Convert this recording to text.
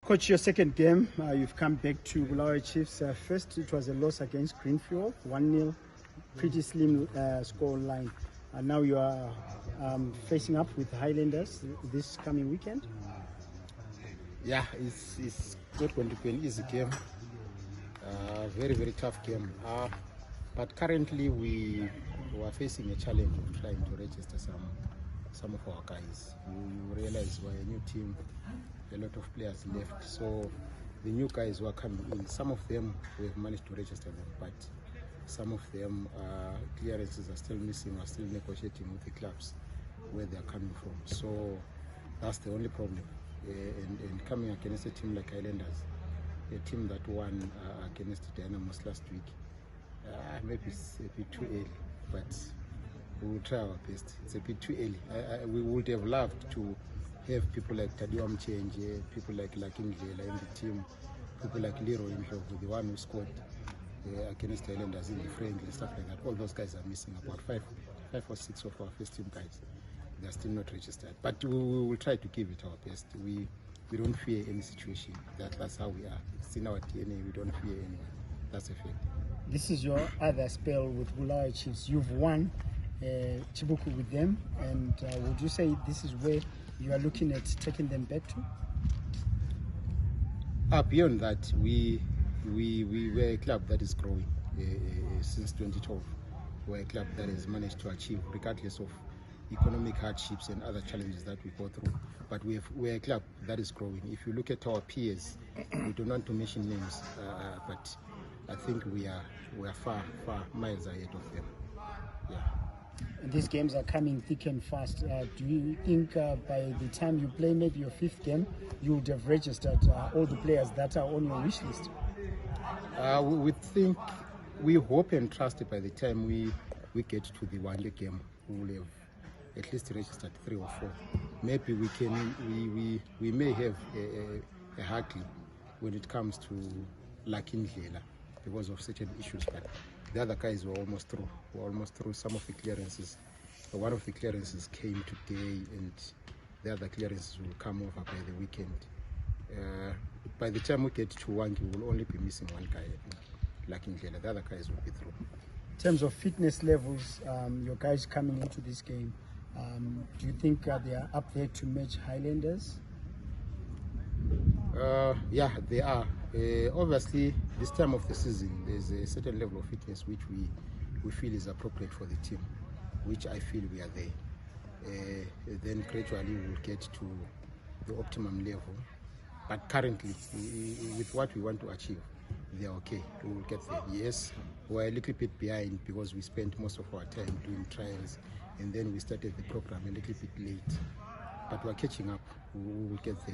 Coach, your second game, you've come back to Bulawayo Chiefs. First, it was a loss against Greenfield, 1-0, pretty slim score line. And now you are facing up with Highlanders this coming weekend. Yeah, it's not going to be an easy game. Very, very tough game. But currently we are facing a challenge of trying to register some of our guys. You realize we're a new team, a lot of players left. So the new guys who are coming in, some of them we have managed to register them, but some of them clearances are still missing. We're still negotiating with the clubs where they are coming from. So that's the only problem. And coming against a team like Highlanders, a team that won against Dynamos last week, maybe it's a bit too early, but we will try our best. It's a bit too early. We would have loved to have people like Tadiwa Mchenje, people like Lakindlela in the team, people like Leroy Ndlovu, the one who scored against the Highlanders in the friendly, stuff like that. All those guys are missing. About five or six of our first team guys. They are still not registered. But we will try to give it our best. We don't fear any situation. That's how we are. It's in our DNA. We don't fear anyone. That's a fact. This is your other spell with Bulawayo Chiefs. You've won Chibuku with them, and would you say this is where you are looking at taking them back to? Beyond that, we were a club that is growing since 2012. We're a club that has managed to achieve, regardless of economic hardships and other challenges that we go through. But we're a club that is growing. If you look at our peers, we don't want to mention names, but I think we are far miles ahead of them. Yeah. And these games are coming thick and fast. Do you think by the time you play maybe your fifth game, you would have registered all the players that are on your wish list? We hope and trust by the time we get to the one-day game, we will have at least registered 3 or 4. Maybe we may have a hurdle when it comes to Lakindlela because of certain issues, but the other guys were almost through. Some of the clearances. One of the clearances came today, and the other clearances will come over by the weekend. By the time we get to Wangi, we will only be missing one guy, Lakindlela. The other guys will be through. In terms of fitness levels, your guys coming into this game, do you think they are up there to match Highlanders? Yeah, they are. Obviously, this time of the season, there's a certain level of fitness which we feel is appropriate for the team, which I feel we are there. Then gradually we'll get to the optimum level. But currently, with what we want to achieve, they're okay. We will get there. Yes, we're a little bit behind because we spent most of our time doing trials, and then we started the program a little bit late. But we're catching up. We will get there.